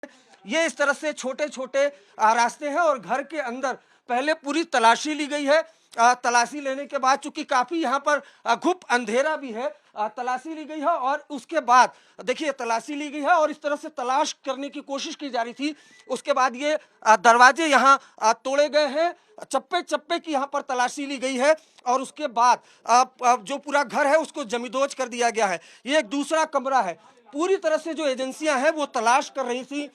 ये इस तरह से छोटे छोटे रास्ते हैं और घर के अंदर पहले पूरी तलाशी ली गई है। तलाशी लेने के बाद चूंकि काफी यहाँ पर घुप अंधेरा भी है, तलाशी ली गई है और उसके बाद देखिए तलाशी ली गई है और इस तरह से तलाश करने की कोशिश की जा रही थी। उसके बाद ये दरवाजे यहाँ तोड़े गए हैं, चप्पे चप्पे की यहाँ पर तलाशी ली गई है और उसके बाद जो पूरा घर है उसको जमींदोज कर दिया गया है। ये एक दूसरा कमरा है। पूरी तरह से जो एजेंसियां हैं वो तलाश कर रही थी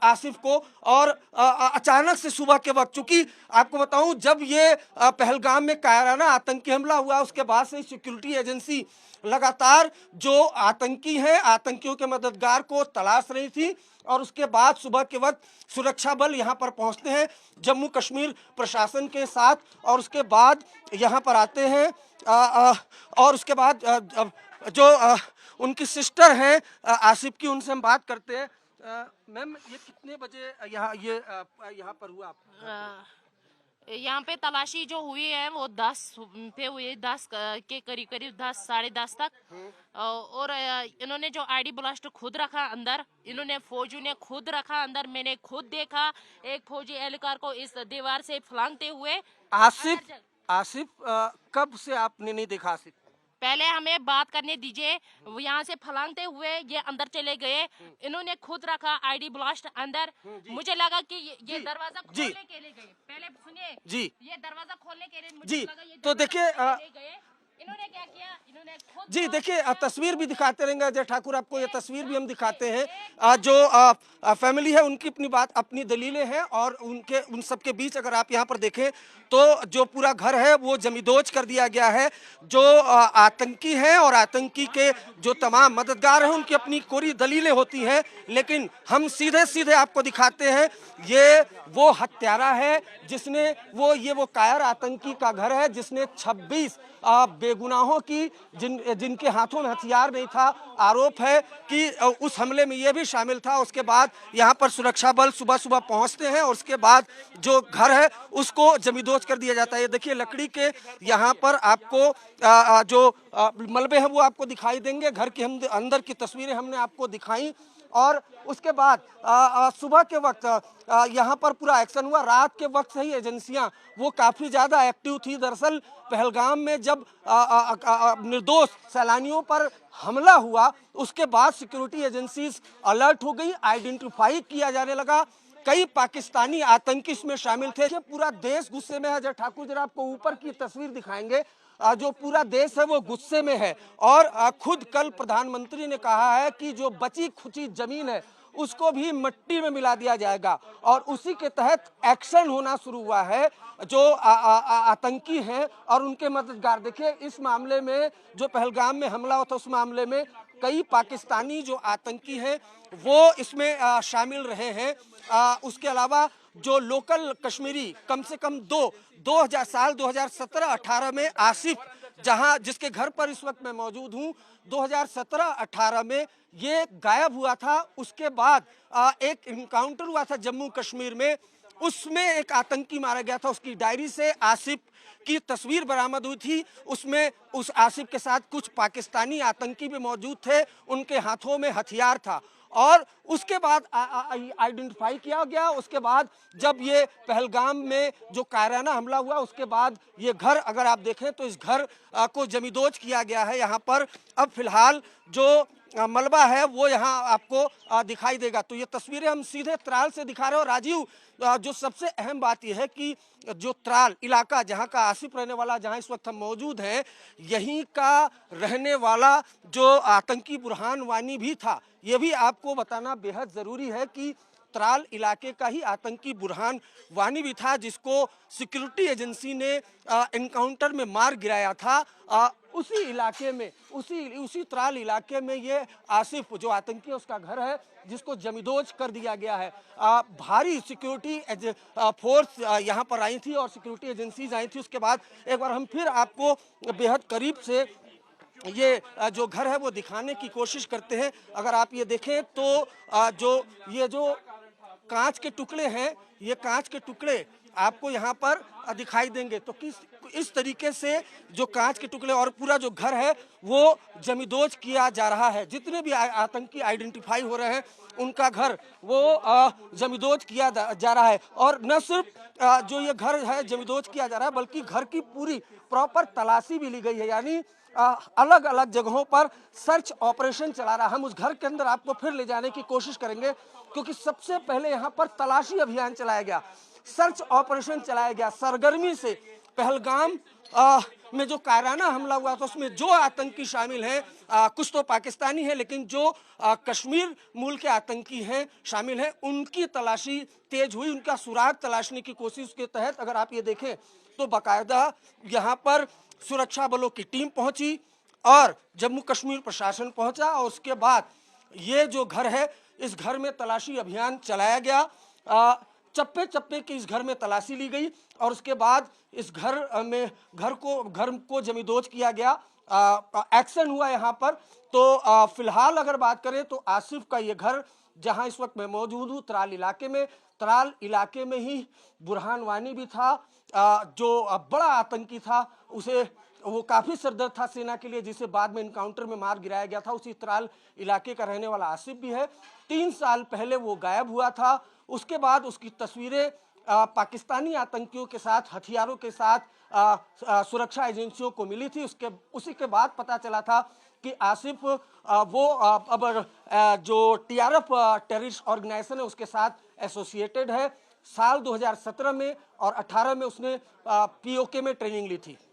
आसिफ को और अचानक से सुबह के वक्त, चूंकि आपको बताऊं जब ये पहलगाम में कायराना आतंकी हमला हुआ उसके बाद से सिक्योरिटी एजेंसी लगातार जो आतंकी हैं, आतंकियों के मददगार को तलाश रही थी और उसके बाद सुबह के वक्त सुरक्षा बल यहाँ पर पहुँचते हैं जम्मू कश्मीर प्रशासन के साथ और उसके बाद यहाँ पर आते हैं और उसके बाद जो उनकी सिस्टर हैं आसिफ की, उनसे हम बात करते हैं। मैम ये कितने बजे यहाँ पर हुआ आपका? यहाँ पे तलाशी जो हुई है वो 10 पे हुई, 10 के करीब करीब 10 साढ़े 10 तक। और इन्होंने जो आईडी ब्लास्ट खुद रखा अंदर, इन्होंने फौजी ने खुद रखा अंदर। मैंने खुद देखा एक फौजी एहलकार को इस दीवार से फलांगते हुए। आसिफ कब से आपने नहीं देखा आसिफ? पहले हमें बात करने दीजिए। यहाँ से फलांगते हुए ये अंदर चले गए, इन्होंने खुद रखा आईडी ब्लास्ट अंदर। मुझे लगा कि ये दरवाजा खोलने के लिए गए। पहले सुनिए जी, ये दरवाजा खोलने के लिए मुझे लगा ये तो देखिए इन्होंने क्या किया, इन्होंने खुद जी देखिए तस्वीर भी दिखाते रहेंगे अजय ठाकुर, आपको ये तस्वीर भी हम दिखाते हैं। जो फैमिली है उनकी अपनी बात, अपनी दलीलें हैं और उन सब के बीच अगर आप यहाँ पर देखें तो जो पूरा घर है वो जमींदोज कर दिया गया है। जो आतंकी हैं और आतंकी के जो तमाम मददगार हैं उनकी अपनी कोरी दलीलें होती हैं, लेकिन हम सीधे सीधे आपको दिखाते हैं ये वो हत्यारा है जिसने वो कायर आतंकी का घर है जिसने 26 बेगुनाहों की जिनके हाथों में हथियार नहीं था, आरोप है कि उस हमले में ये भी शामिल था। उसके बाद यहाँ पर सुरक्षा बल सुबह सुबह पहुँचते हैं और उसके बाद जो घर है उसको जमींदोज कर दिया जाता है। ये देखिए लकड़ी के यहाँ पर आपको जो मलबे हैं वो आपको दिखाई देंगे। घर के अंदर की तस्वीरें हमने आपको दिखाई और उसके बाद सुबह के वक्त यहाँ पर पूरा एक्शन हुआ। रात के वक्त से ही एजेंसियां वो काफ़ी ज़्यादा एक्टिव थी। दरअसल पहलगाम में जब निर्दोष सैलानियों पर हमला हुआ उसके बाद सिक्योरिटी एजेंसीज अलर्ट हो गई, आइडेंटिफाई किया जाने लगा। कई पाकिस्तानी आतंकी इसमें शामिल थे। पूरा देश गुस्से में है। अजय ठाकुर जरा आपको ऊपर की तस्वीर दिखाएंगे। जो पूरा देश है वो गुस्से में है और खुद कल प्रधानमंत्री ने कहा है कि जो बची खुची जमीन है उसको भी मिट्टी में मिला दिया जाएगा और उसी के तहत एक्शन होना शुरू हुआ है। जो आतंकी हैं और उनके मददगार, देखिए इस मामले में जो पहलगाम में हमला हुआ था उस मामले में कई पाकिस्तानी जो आतंकी हैं वो इसमें शामिल रहे हैं। उसके अलावा जो लोकल कश्मीरी कम से कम 2017-18 में आसिफ जिसके घर पर इस वक्त मैं मौजूद हूँ, 2017-18 में ये गायब हुआ था। उसके बाद एक इनकाउंटर हुआ था जम्मू कश्मीर में, उसमें एक आतंकी मारा गया था। उसकी डायरी से आसिफ की तस्वीर बरामद हुई थी। उसमें उस आसिफ के साथ कुछ पाकिस्तानी आतंकी भी मौजूद थे, उनके हाथों में हथियार था और उसके बाद आइडेंटिफाई किया गया। उसके बाद जब ये पहलगाम में जो कायराना हमला हुआ उसके बाद ये घर अगर आप देखें तो इस घर को जमींदोज किया गया है। यहाँ पर अब फिलहाल जो मलबा है वो यहाँ आपको दिखाई देगा। तो ये तस्वीरें हम सीधे त्राल से दिखा रहे हैं। और राजीव जो सबसे अहम बात यह है कि जो त्राल इलाका जहाँ का आसिफ रहने वाला, जहाँ इस वक्त हम मौजूद हैं, यहीं का रहने वाला जो आतंकी बुरहान वानी भी था। ये भी आपको बताना बेहद ज़रूरी है कि त्राल इलाके का ही आतंकी बुरहान वानी भी था जिसको सिक्योरिटी एजेंसी ने एनकाउंटर में मार गिराया था। उसी इलाके में उसी त्राल इलाके में ये आसिफ जो आतंकी है उसका घर है जिसको जमींदोज कर दिया गया है। भारी सिक्योरिटी फोर्स यहाँ पर आई थी और सिक्योरिटी एजेंसीज आई थी। उसके बाद एक बार हम फिर आपको बेहद करीब से ये जो घर है वो दिखाने की कोशिश करते हैं। अगर आप ये देखें तो जो कांच के टुकड़े हैं, ये कांच के टुकड़े आपको यहाँ पर दिखाई देंगे। तो इस तरीके से जो कांच के टुकड़े और पूरा जो घर है वो जमींदोज किया जा रहा है। जितने भी आतंकी आइडेंटिफाई हो रहे हैं उनका घर वो जमींदोज किया जा रहा है। और न सिर्फ जो ये घर है जमींदोज किया जा रहा है बल्कि घर की पूरी प्रॉपर तलाशी भी ली गई है, यानी अलग अलग जगहों पर सर्च ऑपरेशन चला रहा है। हम उस घर के अंदर आपको फिर ले जाने की कोशिश करेंगे क्योंकि सबसे पहले यहाँ पर तलाशी अभियान चलाया गया, सर्च ऑपरेशन चलाया गया सरगर्मी से। पहलगाम में जो कायराना हमला हुआ था उसमें जो आतंकी शामिल हैं, कुछ तो पाकिस्तानी हैं लेकिन जो कश्मीर मूल के आतंकी हैं शामिल हैं, उनकी तलाशी तेज हुई, उनका सुराग तलाशने की कोशिश के तहत अगर आप ये देखें तो बाकायदा यहाँ पर सुरक्षा बलों की टीम पहुंची और जम्मू कश्मीर प्रशासन पहुंचा और उसके बाद ये जो घर है इस घर में तलाशी अभियान चलाया गया। चप्पे चप्पे की इस घर में तलाशी ली गई और उसके बाद इस घर को जमींदोज किया गया। एक्शन हुआ यहाँ पर। तो फिलहाल अगर बात करें तो आसिफ का ये घर जहाँ इस वक्त मैं मौजूद हूँ त्राल इलाके में ही बुरहान वानी भी था, जो बड़ा आतंकी था, उसे वो काफ़ी सरदर्द था सेना के लिए, जिसे बाद में इनकाउंटर में मार गिराया गया था। उसी त्राल इलाके का रहने वाला आसिफ भी है। 3 साल पहले वो गायब हुआ था। उसके बाद उसकी तस्वीरें पाकिस्तानी आतंकियों के साथ, हथियारों के साथ सुरक्षा एजेंसियों को मिली थी। उसी के बाद पता चला था कि आसिफ अब जो TRF टेररिस्ट ऑर्गेनाइजेशन है उसके साथ एसोसिएटेड है। साल 2017 में और 18 में उसने POK में ट्रेनिंग ली थी।